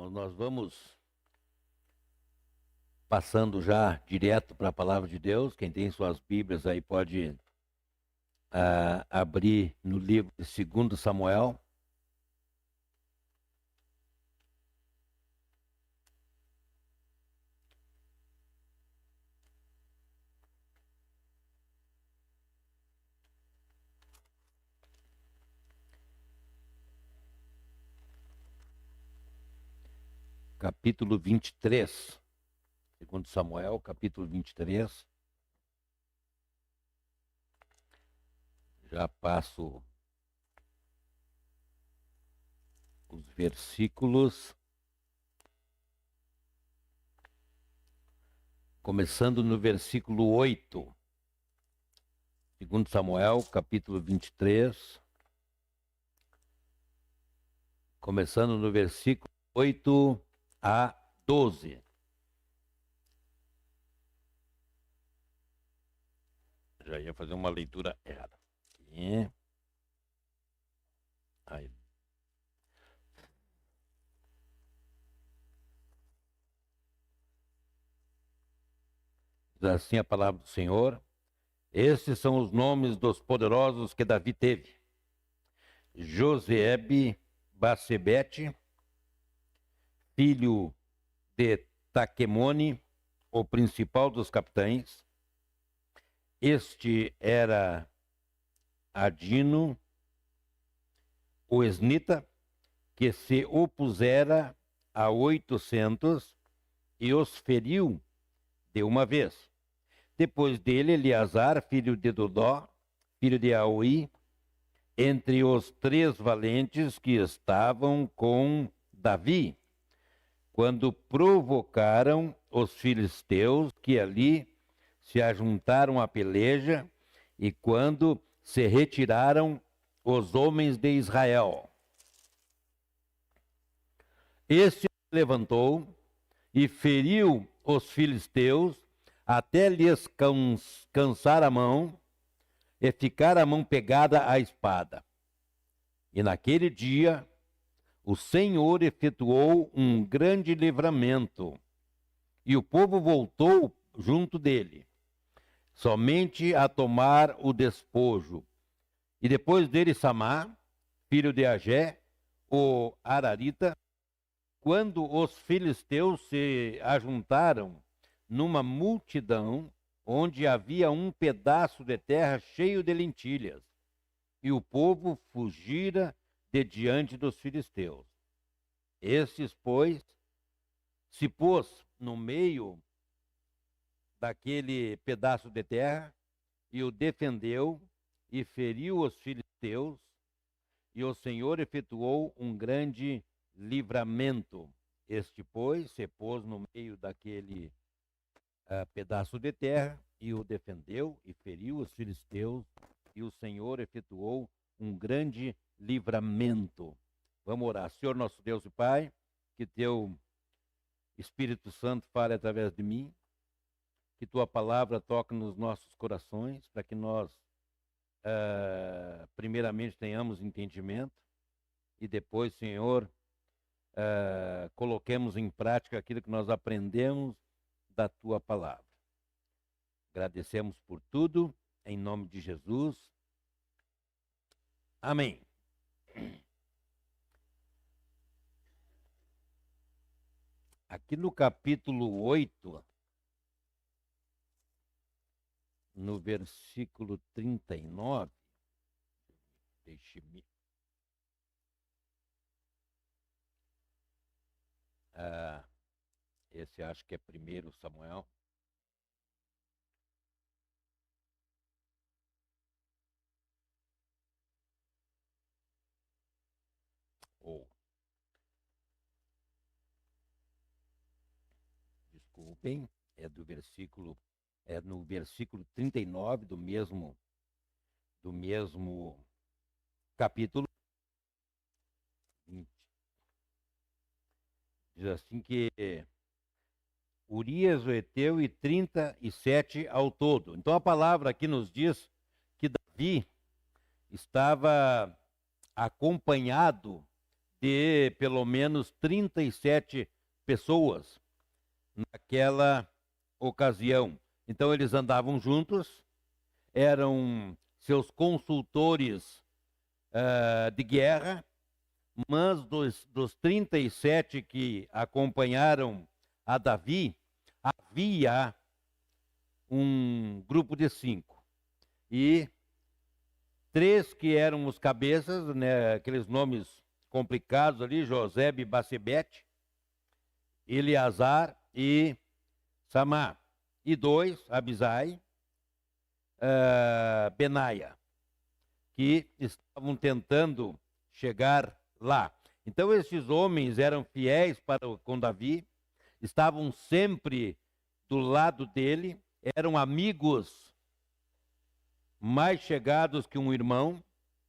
Nós vamos passando já direto para a palavra de Deus. Quem tem suas Bíblias aí pode abrir no livro de 2 Samuel. Capítulo 23. 2 Samuel, capítulo 23. Já passo os versículos. Começando no versículo 8. 2 Samuel, capítulo 23. Começando no versículo 8 a 12. Já ia fazer uma leitura errada. Aqui. Aí. Diz assim a palavra do Senhor: estes são os nomes dos poderosos que Davi teve: Josebe Basebete, filho de Taquemone, o principal dos capitães. Este era Adino, o esnita, que se opusera a 800 e os feriu de uma vez. Depois dele, Eleazar, filho de Dodó, filho de Aui, entre os 3 valentes que estavam com Davi, quando provocaram os filisteus que ali se ajuntaram à peleja e quando se retiraram os homens de Israel. Este levantou e feriu os filisteus até lhes cansar a mão e ficar a mão pegada à espada. E naquele dia o Senhor efetuou um grande livramento, e o povo voltou junto dele, somente a tomar o despojo. E depois dele Samá, filho de Agé, o Ararita, quando os filisteus se ajuntaram numa multidão, onde havia um pedaço de terra cheio de lentilhas, e o povo fugira de diante dos filisteus. Estes, pois, se pôs no meio daquele pedaço de terra e o defendeu e feriu os filisteus, e o Senhor efetuou um grande livramento. Este, pois, se pôs no meio daquele pedaço de terra e o defendeu e feriu os filisteus, e o Senhor efetuou um grande livramento. Vamos orar. Senhor nosso Deus e Pai, que teu Espírito Santo fale através de mim, que tua palavra toque nos nossos corações, para que nós primeiramente tenhamos entendimento e depois, Senhor, coloquemos em prática aquilo que nós aprendemos da tua palavra. Agradecemos por tudo, em nome de Jesus. Amém. Aqui no capítulo 8, no versículo 39, deixe-me. Esse acho que é 1 Samuel. Desculpem, é no versículo 39 do mesmo capítulo. Diz assim que Urias o Eteu e 37 ao todo. Então a palavra aqui nos diz que Davi estava acompanhado de pelo menos 37 pessoas naquela ocasião. Então eles andavam juntos, eram seus consultores de guerra, mas dos 37 que acompanharam a Davi, havia um grupo de 5. E 3 que eram os cabeças, né, aqueles nomes complicados ali, Josebe, Basebete, Eleazar e Samá. E 2, Abisai, Benaia, que estavam tentando chegar lá. Então esses homens eram fiéis com Davi, estavam sempre do lado dele, eram amigos mais chegados que um irmão,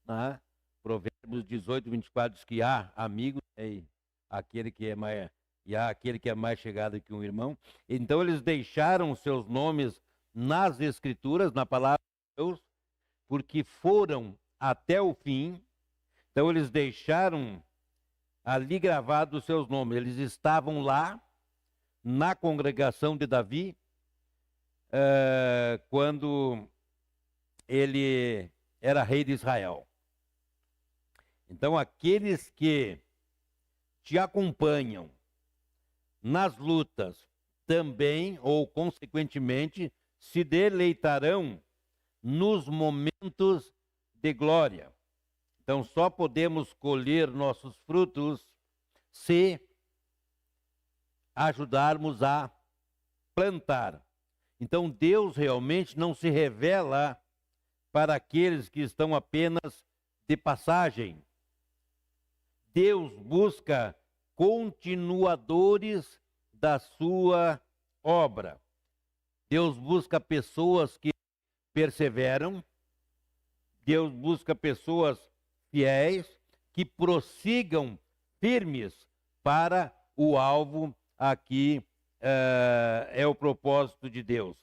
né? Provérbios 18, 24 diz que há amigos, e aquele que é mais chegado que um irmão. Então eles deixaram seus nomes nas Escrituras, na palavra de Deus, porque foram até o fim. Então eles deixaram ali gravados os seus nomes. Eles estavam lá na congregação de Davi quando ele era rei de Israel. Então aqueles que te acompanham nas lutas também, ou consequentemente, se deleitarão nos momentos de glória. Então só podemos colher nossos frutos se ajudarmos a plantar. Então Deus realmente não se revela para aqueles que estão apenas de passagem. Deus busca continuadores da sua obra. Deus busca pessoas que perseveram. Deus busca pessoas fiéis que prossigam firmes para o alvo. Aqui é o propósito de Deus.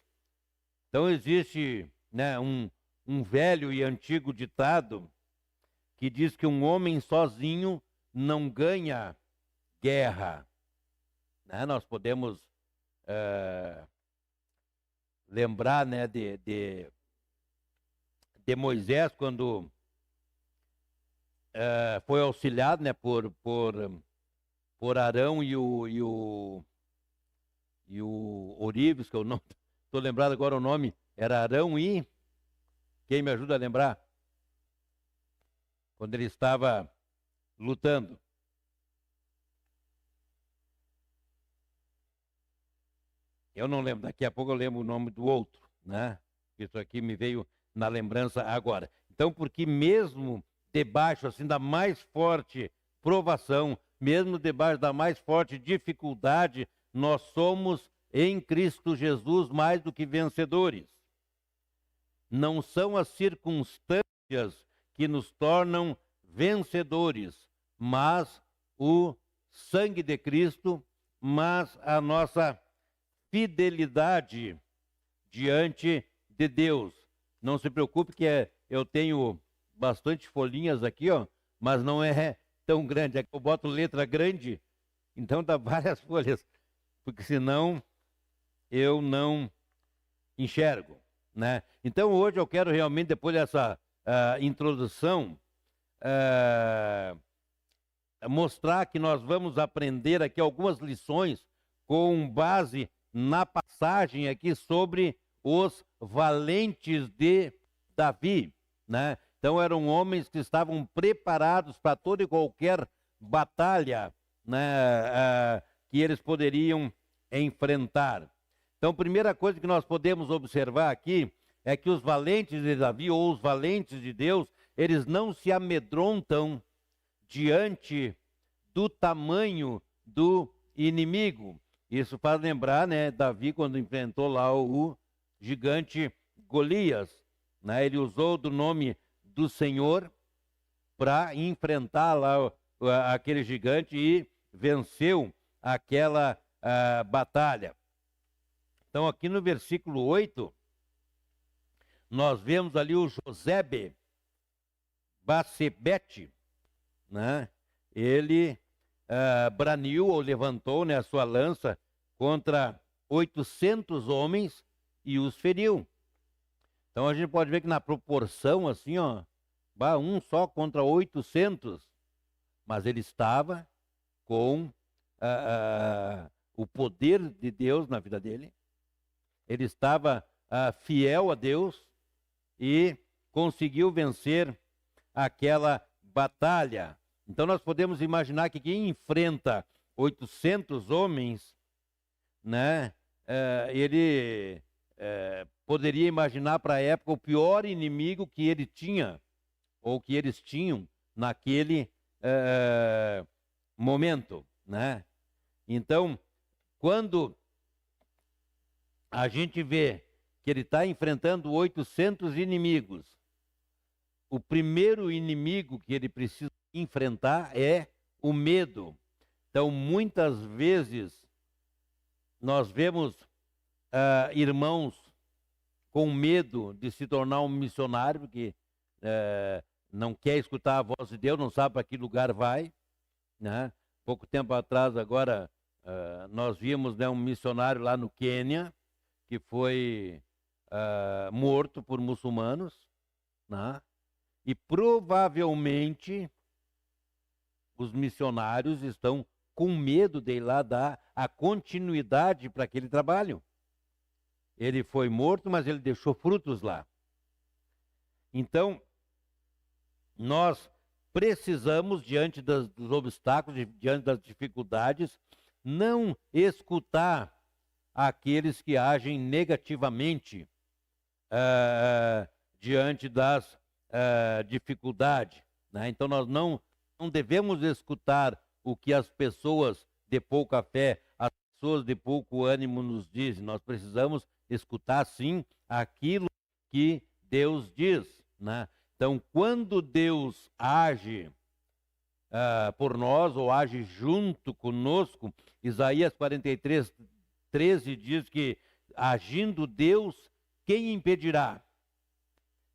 Então existe, né, um velho e antigo ditado que diz que um homem sozinho não ganha guerra. Né? Nós podemos lembrar, né, de Moisés, quando foi auxiliado, né, por Arão e o Orives, que eu não estou lembrado agora o nome, era Arão e... Quem me ajuda a lembrar? Quando ele estava lutando. Eu não lembro, daqui a pouco eu lembro o nome do outro, né? Isso aqui me veio na lembrança agora. Então, porque mesmo debaixo assim da mais forte provação, mesmo debaixo da mais forte dificuldade, nós somos em Cristo Jesus mais do que vencedores. Não são as circunstâncias que nos tornam vencedores, mas o sangue de Cristo, mas a nossa fidelidade diante de Deus. Não se preocupe que eu tenho bastante folhinhas aqui, ó, mas não é tão grande. É que eu boto letra grande, então dá várias folhas, porque senão eu não enxergo, né? Então hoje eu quero realmente, depois dessa introdução, mostrar que nós vamos aprender aqui algumas lições com base na passagem aqui sobre os valentes de Davi, né? Então eram homens que estavam preparados para toda e qualquer batalha, né, que eles poderiam enfrentar. Então, primeira coisa que nós podemos observar aqui é que os valentes de Davi, ou os valentes de Deus, eles não se amedrontam diante do tamanho do inimigo. Isso faz lembrar, né, Davi quando enfrentou lá o gigante Golias, né? Ele usou do nome do Senhor para enfrentar lá aquele gigante e venceu aquela batalha. Então aqui no versículo 8, nós vemos ali o Josebe Basebete, né? ele braniu ou levantou, né, a sua lança contra 800 homens e os feriu. Então a gente pode ver que na proporção assim, ó, um só contra 800, mas ele estava com o poder de Deus na vida dele. Ele estava fiel a Deus e conseguiu vencer aquela batalha. Então nós podemos imaginar que quem enfrenta 800 homens, né, ele poderia imaginar para a época o pior inimigo que ele tinha, ou que eles tinham naquele momento, né? Então, quando a gente vê que ele está enfrentando 800 inimigos, o primeiro inimigo que ele precisa enfrentar é o medo. Então, muitas vezes, nós vemos irmãos com medo de se tornar um missionário, porque não quer escutar a voz de Deus, não sabe para que lugar vai, né? Pouco tempo atrás, agora, nós vimos, né, um missionário lá no Quênia, que foi morto por muçulmanos, né? E provavelmente os missionários estão com medo de ir lá dar a continuidade para aquele trabalho. Ele foi morto, mas ele deixou frutos lá. Então, nós precisamos, diante dos obstáculos, diante das dificuldades, não escutar aqueles que agem negativamente diante das dificuldades, né? Então nós não devemos escutar o que as pessoas de pouca fé, as pessoas de pouco ânimo nos dizem. Nós precisamos escutar sim aquilo que Deus diz, né? Então, quando Deus age por nós, ou age junto conosco, Isaías 43, 13 diz que, agindo Deus, quem impedirá?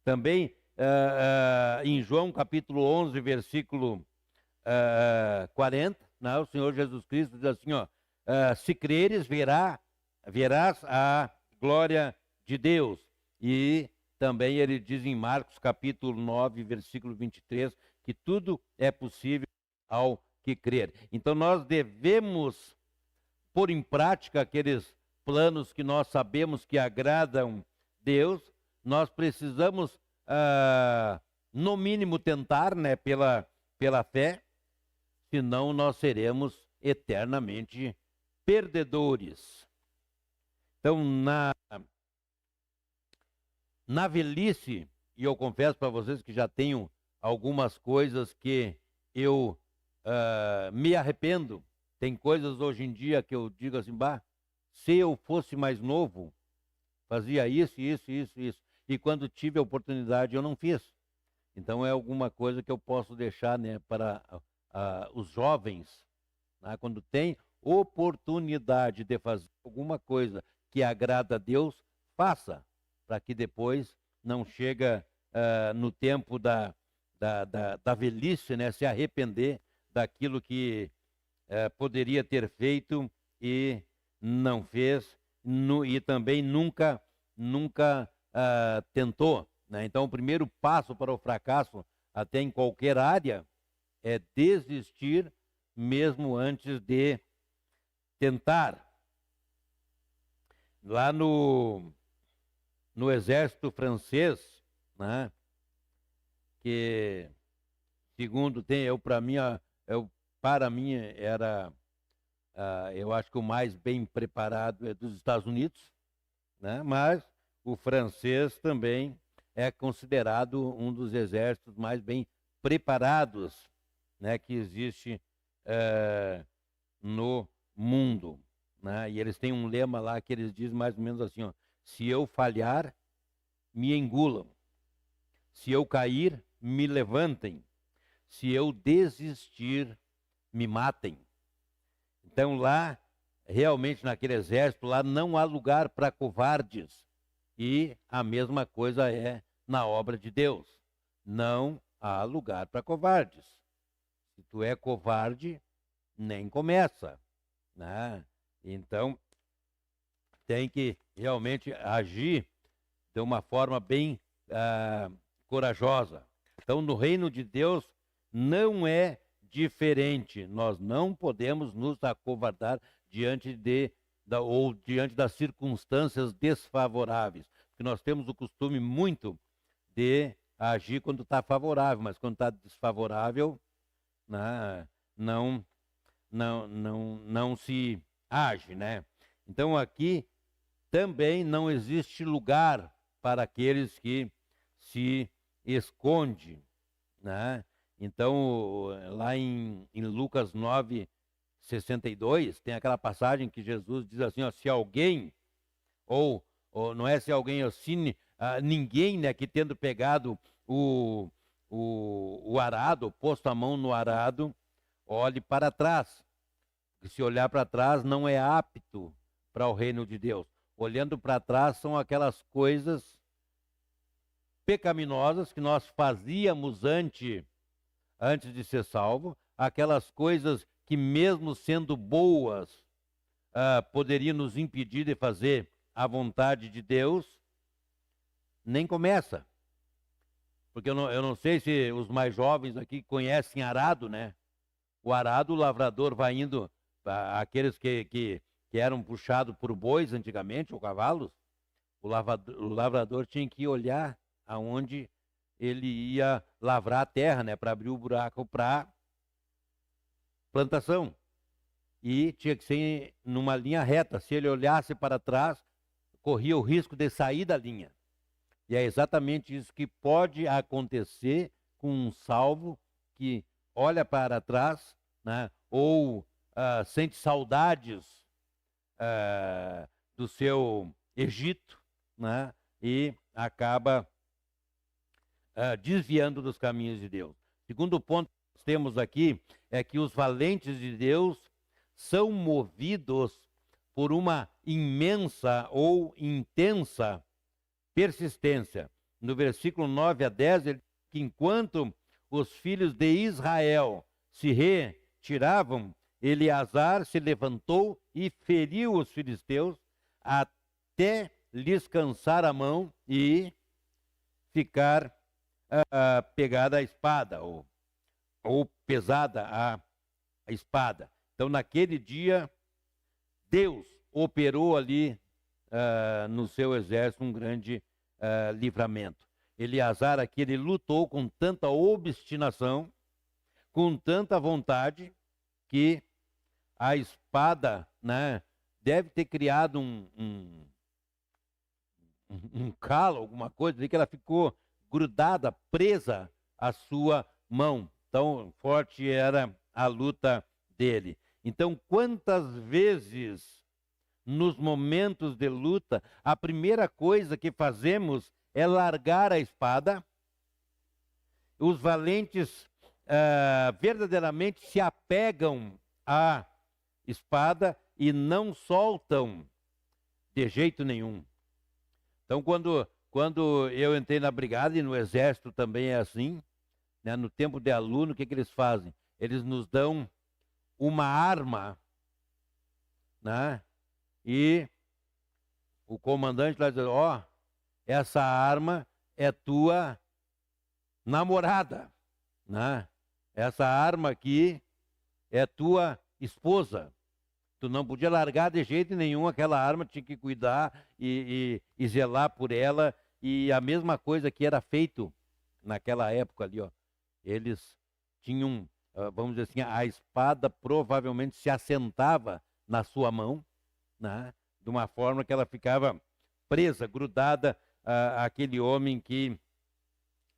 Também em João capítulo 11, versículo 40, né, o Senhor Jesus Cristo diz assim, ó, se creres, verás a glória de Deus. E também ele diz em Marcos capítulo 9, versículo 23, que tudo é possível ao que crer. Então nós devemos pôr em prática aqueles planos que nós sabemos que agradam Deus. Nós precisamos, no mínimo, tentar, né, pela fé, senão nós seremos eternamente perdedores. Então, na velhice, e eu confesso para vocês que já tenho algumas coisas que eu me arrependo. Tem coisas hoje em dia que eu digo assim, se eu fosse mais novo, fazia isso, isso, isso, isso. E quando tive a oportunidade, eu não fiz. Então é alguma coisa que eu posso deixar, né, para os jovens, né, quando tem oportunidade de fazer alguma coisa que agrada a Deus, faça, para que depois não chega no tempo da velhice, né, se arrepender daquilo que poderia ter feito e não fez, e também nunca tentou, né? Então, o primeiro passo para o fracasso, até em qualquer área, é desistir mesmo antes de tentar. Lá no exército francês, né, que segundo para mim era, eu acho que o mais bem preparado é dos Estados Unidos, né? Mas o francês também é considerado um dos exércitos mais bem preparados, né, que existe no mundo, né? E eles têm um lema lá que eles dizem mais ou menos assim, ó, se eu falhar, me engulam. Se eu cair, me levantem. Se eu desistir, me matem. Então lá, realmente naquele exército, lá não há lugar para covardes. E a mesma coisa é na obra de Deus. Não há lugar para covardes. Se tu é covarde, nem começa, né? Então, tem que realmente agir de uma forma bem corajosa. Então, no reino de Deus não é diferente. Nós não podemos nos acovardar diante diante das circunstâncias desfavoráveis. Porque nós temos o costume muito de agir quando está favorável, mas quando está desfavorável, né, não se age, né? Então aqui também não existe lugar para aqueles que se escondem, né? Então, lá em Lucas 9:62, tem aquela passagem que Jesus diz assim, ó, se alguém, ou não é se alguém, ou se ninguém, né, que tendo pegado o arado, posto a mão no arado, olhe para trás. Porque se olhar para trás não é apto para o reino de Deus. Olhando para trás são aquelas coisas pecaminosas que nós fazíamos antes de ser salvo, aquelas coisas que mesmo sendo boas, poderiam nos impedir de fazer a vontade de Deus, nem começa. Porque eu não sei se os mais jovens aqui conhecem arado, né? O arado, o lavrador vai indo, aqueles que eram puxados por bois antigamente, ou cavalos, o lavrador tinha que olhar aonde ele ia lavrar a terra, né, para abrir o buraco para plantação. E tinha que ser numa linha reta. Se ele olhasse para trás, corria o risco de sair da linha. E é exatamente isso que pode acontecer com um salvo que olha para trás, né, ou sente saudades do seu Egito, né, e acaba desviando dos caminhos de Deus. Segundo ponto que nós temos aqui é que os valentes de Deus são movidos por uma imensa ou intensa persistência. No versículo 9-10, ele diz que enquanto os filhos de Israel se retiravam, Eleazar se levantou e feriu os filisteus até lhes cansar a mão e ficar pegada a espada, ou pesada a espada. Então, naquele dia, Deus operou ali no seu exército um grande livramento. Eleazar aqui, ele lutou com tanta obstinação, com tanta vontade, que a espada, né, deve ter criado um calo, alguma coisa, de que ela ficou grudada, presa à sua mão. Tão forte era a luta dele. Então, quantas vezes nos momentos de luta, a primeira coisa que fazemos é largar a espada? Os valentes verdadeiramente se apegam à espada e não soltam de jeito nenhum. Então, quando eu entrei na brigada, e no exército também é assim, né, no tempo de aluno, o que eles fazem? Eles nos dão uma arma, né? E o comandante lá diz, ó, essa arma é tua namorada, né? Essa arma aqui é tua esposa. Tu não podia largar de jeito nenhum aquela arma, tinha que cuidar e zelar por ela. E a mesma coisa que era feito naquela época ali, ó. Eles tinham, vamos dizer assim, a espada provavelmente se assentava na sua mão, né, de uma forma que ela ficava presa, grudada àquele homem que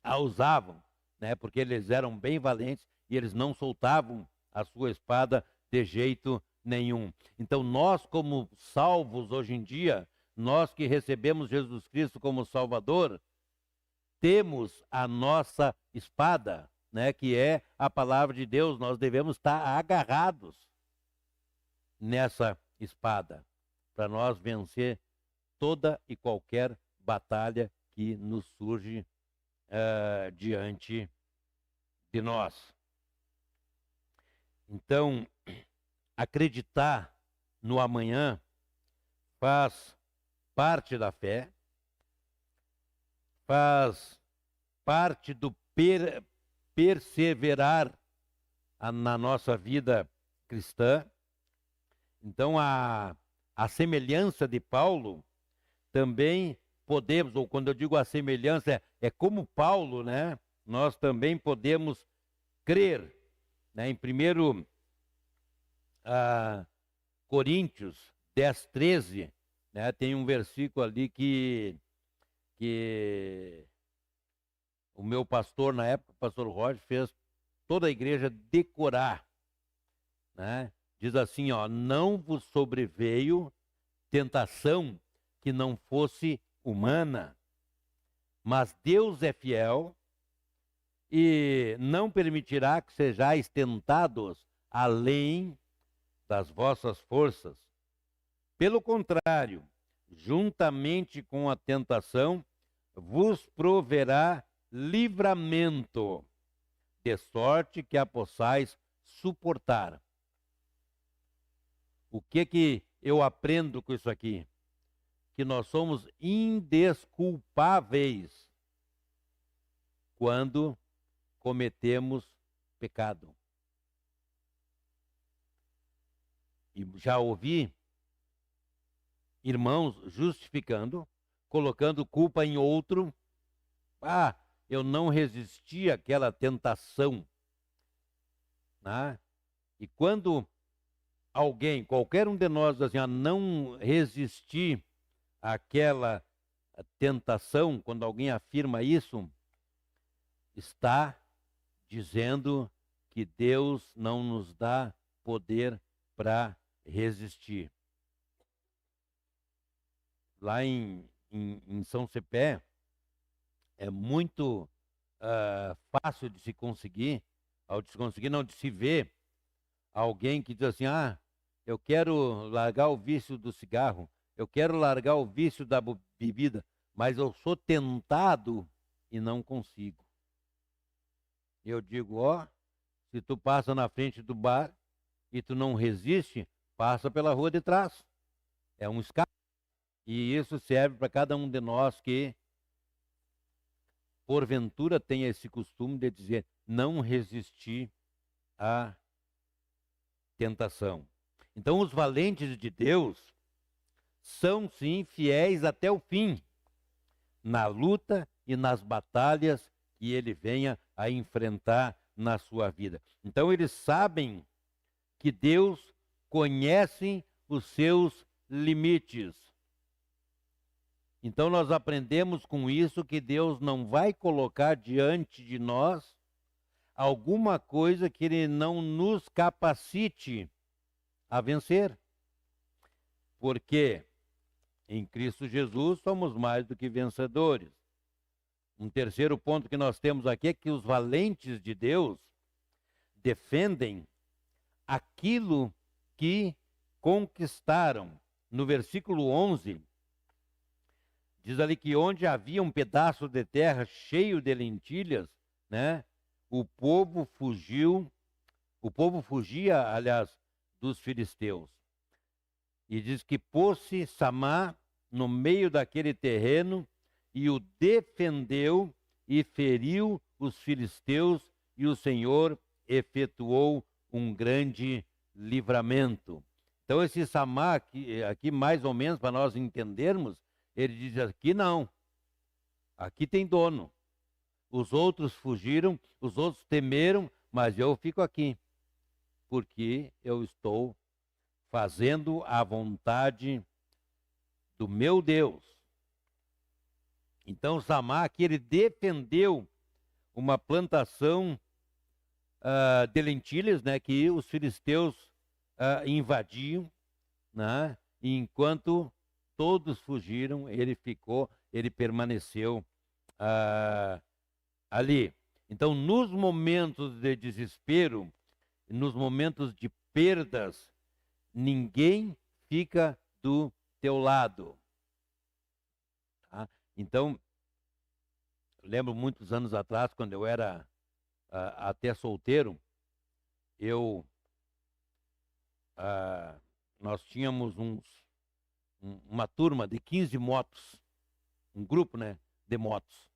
a usavam, né, porque eles eram bem valentes e eles não soltavam a sua espada de jeito nenhum. Então nós, como salvos hoje em dia, nós que recebemos Jesus Cristo como Salvador, temos a nossa espada, né, que é a palavra de Deus. Nós devemos estar agarrados nessa espada para nós vencer toda e qualquer batalha que nos surge diante de nós. Então, acreditar no amanhã faz parte da fé, faz parte do perseverar na nossa vida cristã. Então, a semelhança de Paulo, também podemos, ou quando eu digo a semelhança, é como Paulo, né? Nós também podemos crer, né? Em 1 Coríntios 10, 13, né? Tem um versículo ali que o meu pastor, na época, o pastor Roger, fez toda a igreja decorar, né? Diz assim, ó, não vos sobreveio tentação que não fosse humana, mas Deus é fiel e não permitirá que sejais tentados além das vossas forças. Pelo contrário, juntamente com a tentação, vos proverá livramento, de sorte que a possais suportar. O que eu aprendo com isso aqui? Que nós somos indesculpáveis quando cometemos pecado. E já ouvi irmãos justificando, colocando culpa em outro. Ah, eu não resisti àquela tentação, né? E quando alguém, qualquer um de nós, assim, não resistir àquela tentação, quando alguém afirma isso, está dizendo que Deus não nos dá poder para resistir. Lá em São Cepé, é muito fácil de se conseguir, não, de se ver alguém que diz assim, eu quero largar o vício do cigarro, eu quero largar o vício da bebida, mas eu sou tentado e não consigo. Eu digo, se tu passa na frente do bar e tu não resiste, passa pela rua de trás. É um escape. E isso serve para cada um de nós que, porventura, tenha esse costume de dizer, não resistir à tentação. Então, os valentes de Deus são, sim, fiéis até o fim, na luta e nas batalhas que ele venha a enfrentar na sua vida. Então, eles sabem que Deus conhece os seus limites. Então, nós aprendemos com isso que Deus não vai colocar diante de nós alguma coisa que Ele não nos capacite a vencer. Porque em Cristo Jesus somos mais do que vencedores. Um terceiro ponto que nós temos aqui é que os valentes de Deus defendem aquilo que conquistaram. No versículo 11, diz ali que onde havia um pedaço de terra cheio de lentilhas, né, o povo fugia, aliás, dos filisteus. E diz que pôs-se Samá no meio daquele terreno e o defendeu e feriu os filisteus, e o Senhor efetuou um grande livramento. Então esse Samá aqui mais ou menos para nós entendermos, ele diz aqui não, aqui tem dono. Os outros fugiram, os outros temeram, mas eu fico aqui, porque eu estou fazendo a vontade do meu Deus. Então Samá aqui, ele defendeu uma plantação de lentilhas, né, que os filisteus invadiam, né, e enquanto todos fugiram, ele permaneceu ali. Então, nos momentos de desespero, nos momentos de perdas, ninguém fica do teu lado. Tá? Então, eu lembro muitos anos atrás, quando eu era até solteiro, eu nós tínhamos uma turma de 15 motos, um grupo, né, de motos.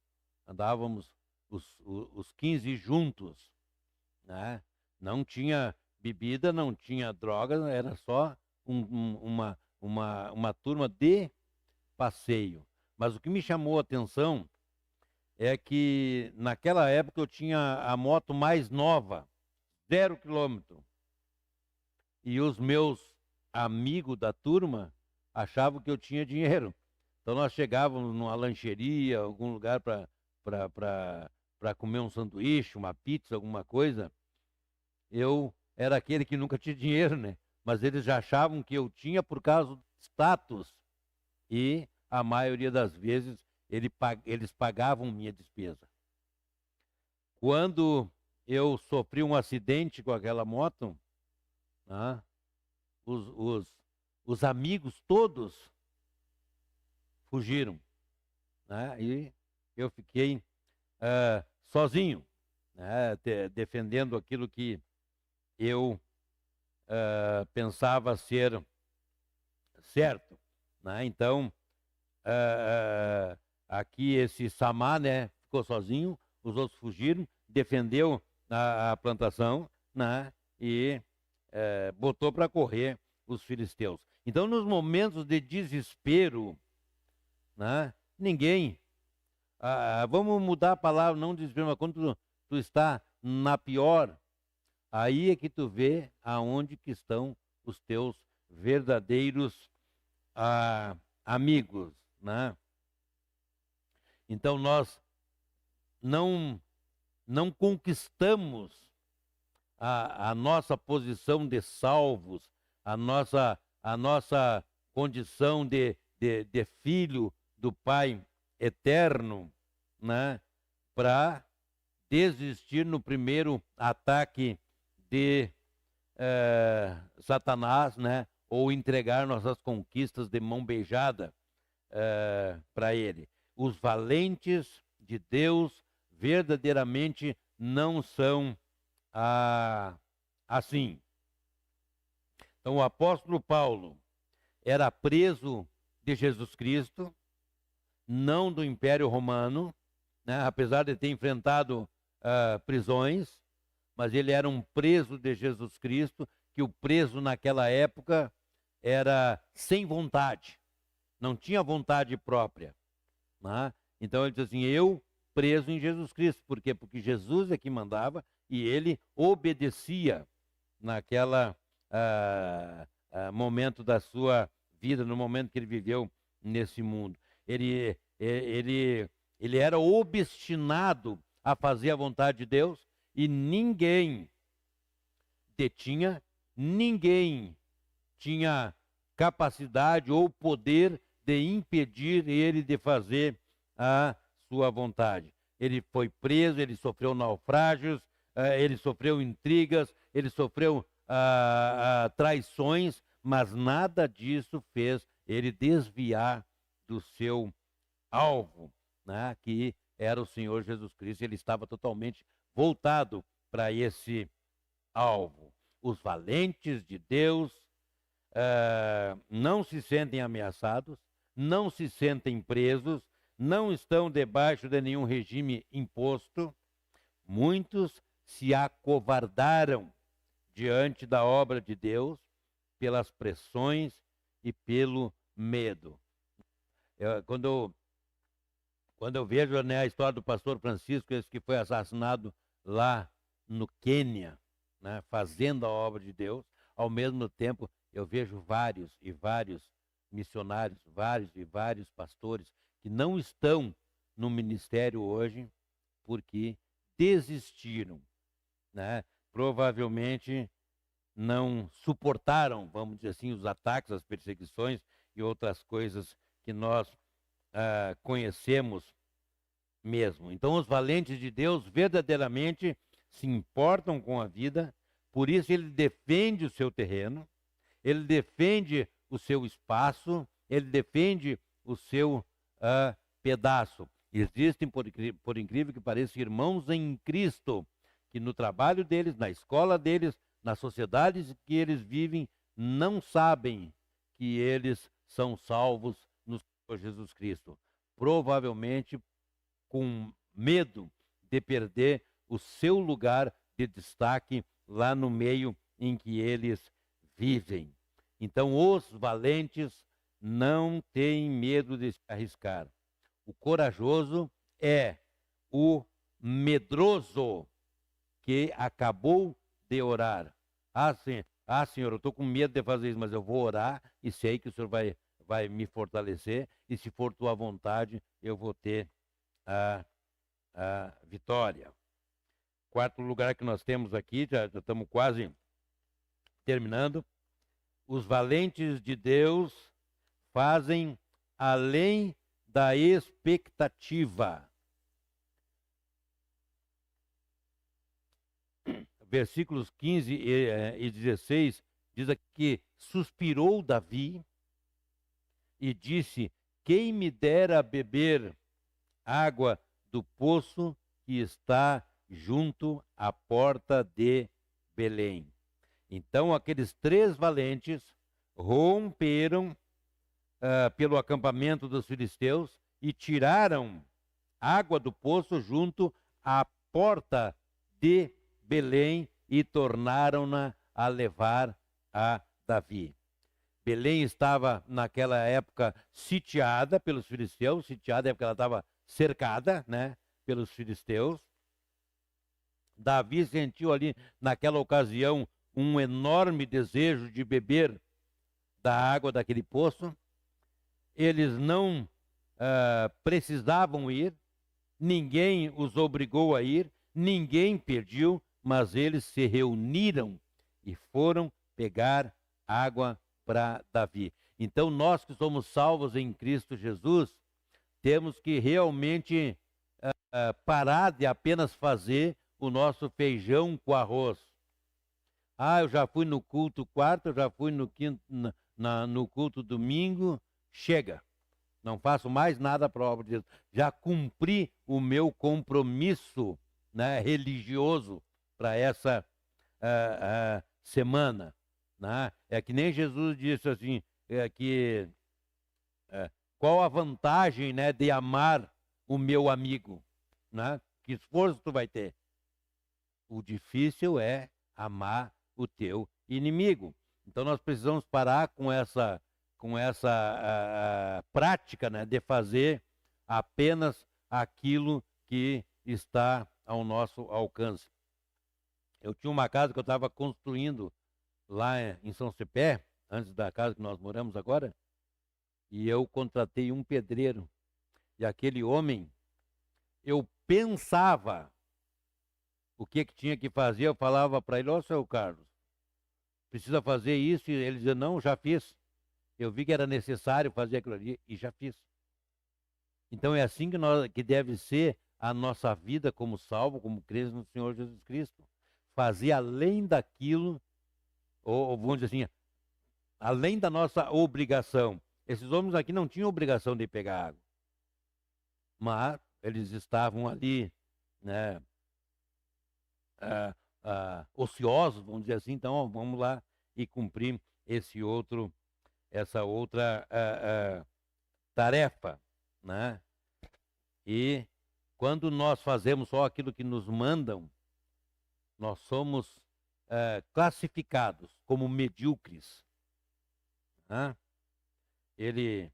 Andávamos os 15 juntos, né? Não tinha bebida, não tinha droga, era só uma turma de passeio. Mas o que me chamou a atenção é que naquela época eu tinha a moto mais nova, 0 quilômetro. E os meus amigos da turma achavam que eu tinha dinheiro. Então nós chegávamos numa lancheria, algum lugar para comer um sanduíche, uma pizza, alguma coisa. Eu era aquele que nunca tinha dinheiro, né? Mas eles já achavam que eu tinha por causa do status. E a maioria das vezes eles pagavam minha despesa. Quando eu sofri um acidente com aquela moto, né, os amigos todos fugiram, né, e eu fiquei sozinho, né, defendendo aquilo que eu pensava ser certo, né? Então, aqui esse Samá, né, ficou sozinho, os outros fugiram, defendeu a plantação, né, e botou para correr os filisteus. Então, nos momentos de desespero, né, ninguém... vamos mudar a palavra, não desespero, mas quando tu está na pior, aí é que tu vê aonde que estão os teus verdadeiros amigos, né? Então nós não conquistamos a nossa posição de salvos, a nossa condição de filho do Pai eterno, né? Para desistir no primeiro ataque de Satanás, né? Ou entregar nossas conquistas de mão beijada para ele. Os valentes de Deus verdadeiramente não são assim. Então o apóstolo Paulo era preso de Jesus Cristo, não do Império Romano, né? Apesar de ter enfrentado prisões, mas ele era um preso de Jesus Cristo, que o preso naquela época era sem vontade, não tinha vontade própria, né? Então ele diz assim, eu preso em Jesus Cristo. Por quê? Porque Jesus é que mandava e ele obedecia naquela momento da sua vida, no momento que ele viveu nesse mundo. Ele era obstinado a fazer a vontade de Deus e ninguém detinha, ninguém tinha capacidade ou poder de impedir ele de fazer a sua vontade. Ele foi preso, ele sofreu naufrágios, ele sofreu intrigas, ele sofreu traições, mas nada disso fez ele desviar do seu alvo, né, que era o Senhor Jesus Cristo. Ele estava totalmente voltado para esse alvo. Os valentes de Deus não se sentem ameaçados, não se sentem presos, não estão debaixo de nenhum regime imposto. Muitos se acovardaram diante da obra de Deus pelas pressões e pelo medo. Quando eu vejo, né, a história do pastor Francisco, esse que foi assassinado lá no Quênia, né, fazendo a obra de Deus, ao mesmo tempo eu vejo vários e vários missionários, vários e vários pastores que não estão no ministério hoje porque desistiram, né? Provavelmente não suportaram, vamos dizer assim, os ataques, as perseguições e outras coisas que nós conhecemos mesmo. Então os valentes de Deus verdadeiramente se importam com a vida, por isso ele defende o seu terreno, ele defende o seu espaço, ele defende o seu pedaço. Existem, por incrível que pareça, irmãos em Cristo, que no trabalho deles, na escola deles, nas sociedades que eles vivem, não sabem que eles são salvos no Senhor Jesus Cristo. Provavelmente com medo de perder o seu lugar de destaque lá no meio em que eles vivem. Então, os valentes não têm medo de se arriscar. O corajoso é o medroso que acabou de orar. Senhor, eu estou com medo de fazer isso, mas eu vou orar e sei que o Senhor vai me fortalecer, e se for tua vontade, eu vou ter a vitória. Quarto lugar que nós temos aqui, já estamos quase terminando. Os valentes de Deus fazem além da expectativa. Versículos 15 e 16 diz aqui que suspirou Davi e disse: quem me dera beber água do poço que está junto à porta de Belém. Então aqueles 3 valentes romperam pelo acampamento dos filisteus e tiraram água do poço junto à porta de Belém e tornaram-na a levar a Davi. Belém estava naquela época sitiada pelos filisteus, sitiada é porque ela estava cercada, né, pelos filisteus. Davi sentiu ali naquela ocasião um enorme desejo de beber da água daquele poço. Eles não precisavam ir, ninguém os obrigou a ir, ninguém pediu, mas eles se reuniram e foram pegar água para Davi. Então nós que somos salvos em Cristo Jesus, temos que realmente parar de apenas fazer o nosso feijão com arroz. Eu já fui no culto quarto, eu já fui no quinto, no culto domingo, chega. Não faço mais nada para a obra de Deus. Já cumpri o meu compromisso, né, religioso para essa semana. Né? É que nem Jesus disse assim, qual a vantagem, né, de amar o meu amigo? Né? Que esforço tu vai ter? O difícil é amar o teu inimigo. Então nós precisamos parar com essa prática, né, de fazer apenas aquilo que está ao nosso alcance. Eu tinha uma casa que eu estava construindo lá em São Cepé, antes da casa que nós moramos agora, e eu contratei um pedreiro. E aquele homem, eu pensava o que tinha que fazer, eu falava para ele: seu Carlos, precisa fazer isso, e ele dizia: não, já fiz. Eu vi que era necessário fazer aquilo ali e já fiz. Então é assim que deve ser a nossa vida como salvo, como crentes no Senhor Jesus Cristo. Fazer além daquilo, ou vamos dizer assim, além da nossa obrigação. Esses homens aqui não tinham obrigação de pegar água, mas eles estavam ali, né, ociosos, vamos dizer assim. Então vamos lá e cumprir essa outra tarefa, né? E quando nós fazemos só aquilo que nos mandam, nós somos classificados como medíocres. Né? Ele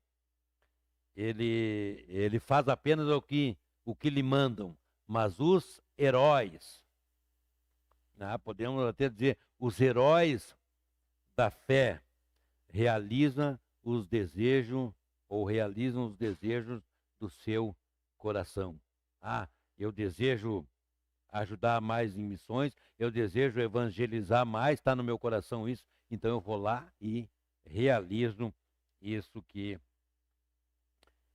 faz apenas o que lhe mandam, mas os heróis, né? Podemos até dizer, os heróis da fé realizam os desejos do seu coração. Eu desejo ajudar mais em missões, eu desejo evangelizar mais, está no meu coração isso, então eu vou lá e realizo isso que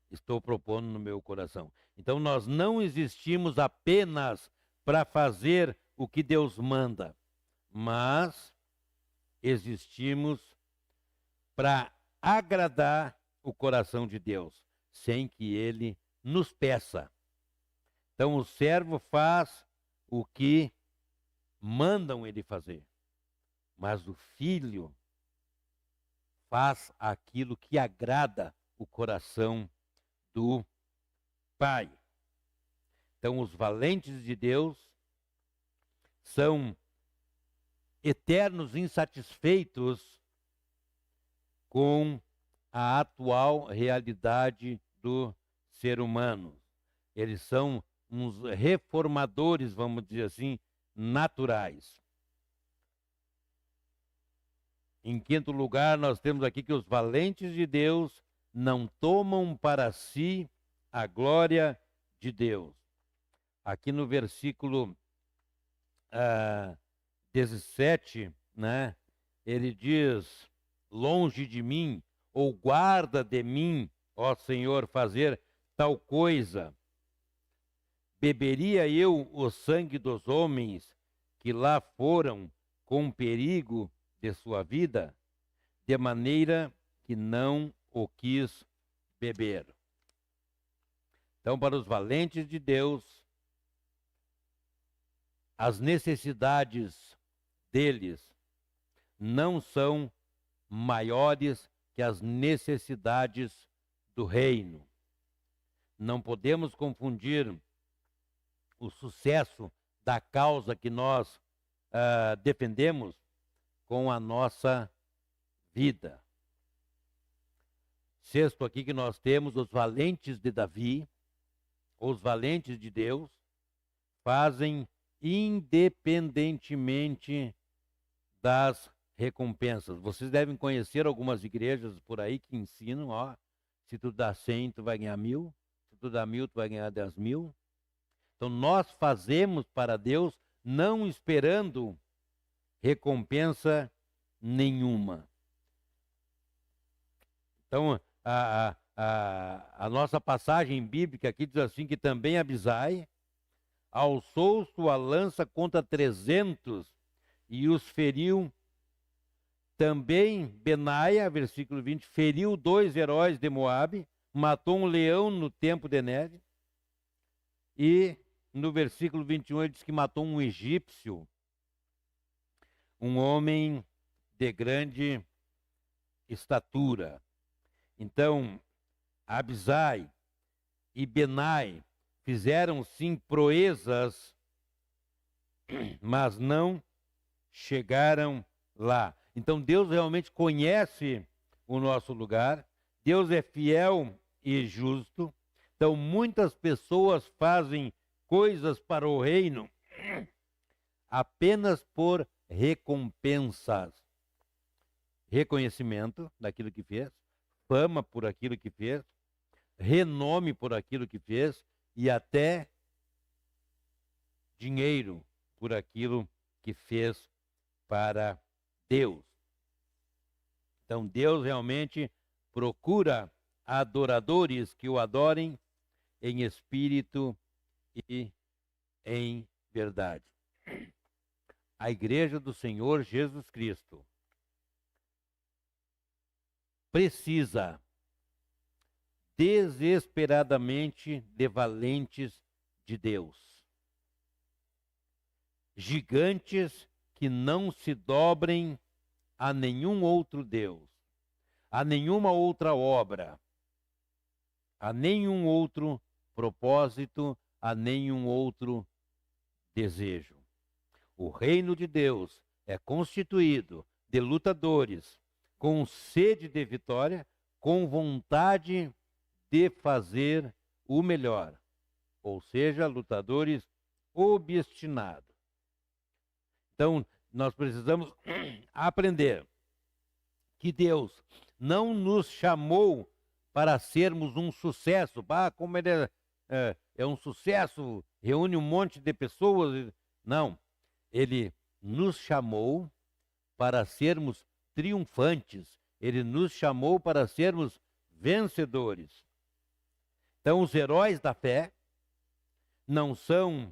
estou propondo no meu coração. Então nós não existimos apenas para fazer o que Deus manda, mas existimos para agradar o coração de Deus, sem que Ele nos peça. Então o servo faz o que mandam ele fazer, mas o filho faz aquilo que agrada o coração do Pai. Então, os valentes de Deus são eternos insatisfeitos com a atual realidade do ser humano. Eles são uns reformadores, vamos dizer assim, naturais. Em quinto lugar, nós temos aqui que os valentes de Deus não tomam para si a glória de Deus. Aqui no versículo 17, né, ele diz: longe de mim, ou guarda de mim, ó Senhor, fazer tal coisa. Beberia eu o sangue dos homens que lá foram com perigo de sua vida, de maneira que não o quis beber. Então, para os valentes de Deus, as necessidades deles não são maiores que as necessidades do reino. Não podemos confundir o sucesso da causa que nós defendemos com a nossa vida. Sexto aqui que nós temos os valentes de Davi, os valentes de Deus, fazem independentemente das recompensas. Vocês devem conhecer algumas igrejas por aí que ensinam, ó, se tu dá 100, tu vai ganhar 1000, se tu dá 1000, tu vai ganhar 10.000. Então nós fazemos para Deus não esperando recompensa nenhuma. Então a nossa passagem bíblica aqui diz assim que também Abisai alçou sua lança contra 300 e os feriu. Também Benaia, versículo 20, feriu 2 heróis de Moabe, matou um leão no tempo de neve. E no versículo 21 ele diz que matou um egípcio, um homem de grande estatura. Então, Abisai e Benai fizeram sim proezas, mas não chegaram lá. Então Deus realmente conhece o nosso lugar, Deus é fiel e justo. Então muitas pessoas fazem coisas para o reino apenas por recompensas. Reconhecimento daquilo que fez, fama por aquilo que fez, renome por aquilo que fez e até dinheiro por aquilo que fez para Deus. Então Deus realmente procura adoradores que o adorem em espírito e em verdade. A igreja do Senhor Jesus Cristo precisa desesperadamente de valentes de Deus. Gigantes que não se dobrem a nenhum outro Deus, a nenhuma outra obra, a nenhum outro propósito, a nenhum outro desejo. O reino de Deus é constituído de lutadores com sede de vitória, com vontade de fazer o melhor, ou seja, lutadores obstinados. Então, nós precisamos aprender que Deus não nos chamou para sermos um sucesso. Como ele é um sucesso, reúne um monte de pessoas. Não, ele nos chamou para sermos triunfantes. Ele nos chamou para sermos vencedores. Então, os heróis da fé não são,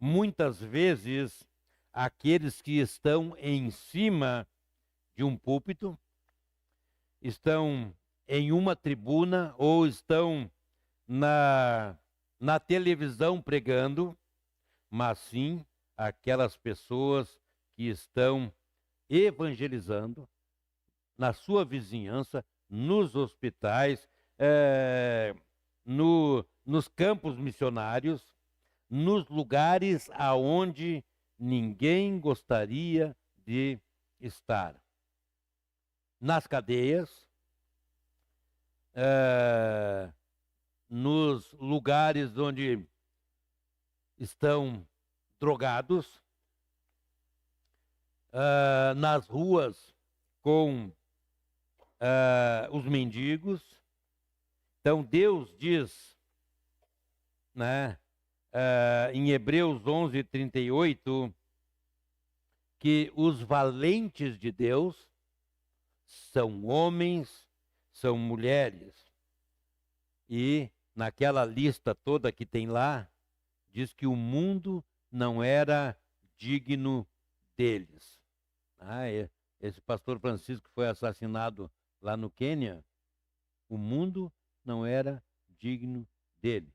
muitas vezes, aqueles que estão em cima de um púlpito, estão em uma tribuna ou estão na televisão pregando, mas sim aquelas pessoas que estão evangelizando, na sua vizinhança, nos hospitais, nos campos missionários, nos lugares aonde ninguém gostaria de estar. Nas cadeias, nos lugares onde estão drogados, nas ruas com os mendigos. Então Deus diz, né, em Hebreus 11:38, que os valentes de Deus são homens, são mulheres. E naquela lista toda que tem lá, diz que o mundo não era digno deles. Esse pastor Francisco foi assassinado lá no Quênia. O mundo não era digno dele.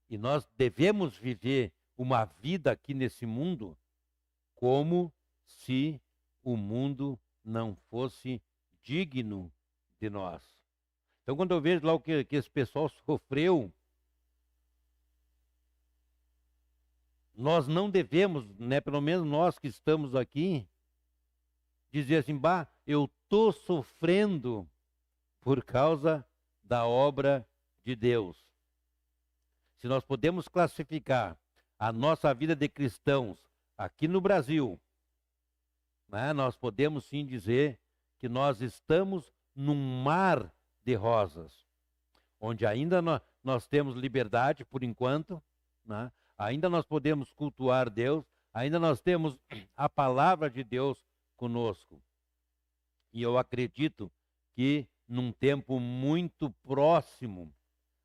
E nós devemos viver uma vida aqui nesse mundo como se o mundo não fosse digno de nós. Então, quando eu vejo lá o que esse pessoal sofreu, nós não devemos, né, pelo menos nós que estamos aqui, dizer assim, bah, eu estou sofrendo por causa da obra de Deus. Se nós podemos classificar a nossa vida de cristãos aqui no Brasil, né, nós podemos sim dizer que nós estamos num mar de rosas, onde ainda nós temos liberdade por enquanto, né? Ainda nós podemos cultuar Deus, ainda nós temos a palavra de Deus conosco. E eu acredito que num tempo muito próximo,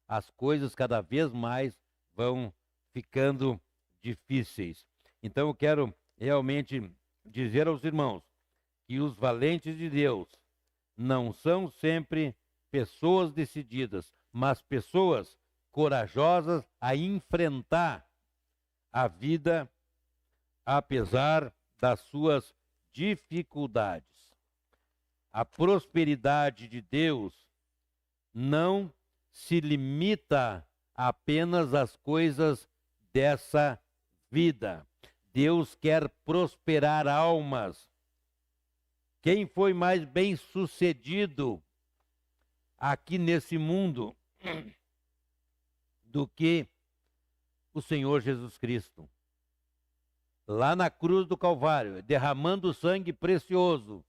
as coisas cada vez mais vão ficando difíceis. Então eu quero realmente dizer aos irmãos que os valentes de Deus não são sempre pessoas decididas, mas pessoas corajosas a enfrentar a vida apesar das suas dificuldades. A prosperidade de Deus não se limita apenas às coisas dessa vida. Deus quer prosperar almas. Quem foi mais bem-sucedido aqui nesse mundo do que o Senhor Jesus Cristo? Lá na cruz do Calvário, derramando sangue precioso,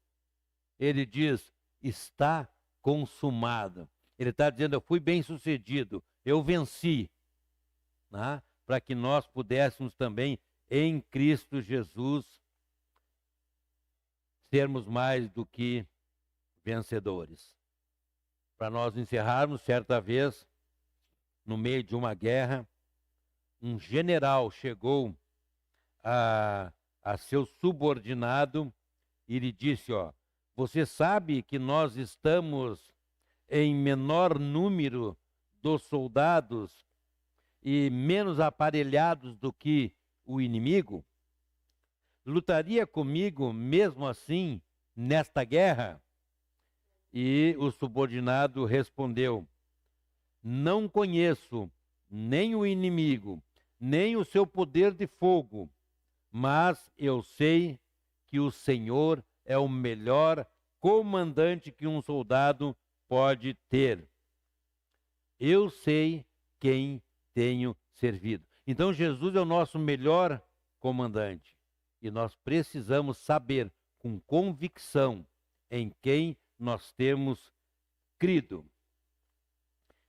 ele diz, está consumado. Ele está dizendo, eu fui bem-sucedido, eu venci, né? Para que nós pudéssemos também, em Cristo Jesus, sermos mais do que vencedores. Para nós encerrarmos, certa vez, no meio de uma guerra, um general chegou a seu subordinado e lhe disse, você sabe que nós estamos em menor número dos soldados e menos aparelhados do que o inimigo? Lutaria comigo mesmo assim nesta guerra? E o subordinado respondeu, não conheço nem o inimigo, nem o seu poder de fogo, mas eu sei que o Senhor é o melhor comandante que um soldado pode ter. Eu sei quem tenho servido. Então Jesus é o nosso melhor comandante. E nós precisamos saber com convicção em quem nós temos crido.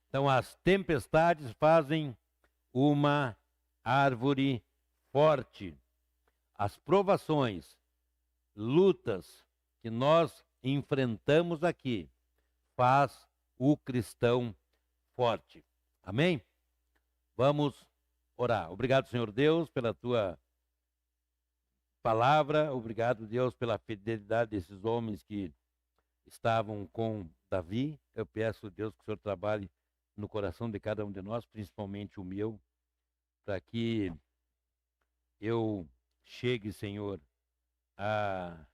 Então as tempestades fazem uma árvore forte. As provações, lutas que nós enfrentamos aqui, faz o cristão forte. Amém? Vamos orar. Obrigado, Senhor Deus, pela tua palavra. Obrigado, Deus, pela fidelidade desses homens que estavam com Davi. Eu peço, Deus, que o Senhor trabalhe no coração de cada um de nós, principalmente o meu, para que eu chegue, Senhor, a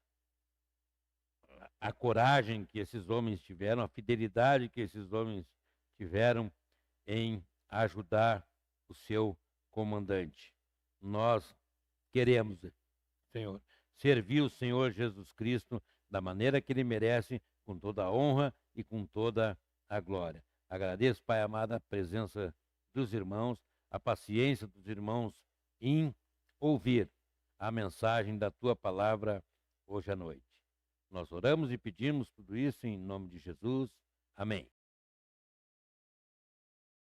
a coragem que esses homens tiveram, a fidelidade que esses homens tiveram em ajudar o seu comandante. Nós queremos, Senhor, servir o Senhor Jesus Cristo da maneira que Ele merece, com toda a honra e com toda a glória. Agradeço, Pai amado, a presença dos irmãos, a paciência dos irmãos em ouvir a mensagem da Tua palavra hoje à noite. Nós oramos e pedimos tudo isso em nome de Jesus. Amém.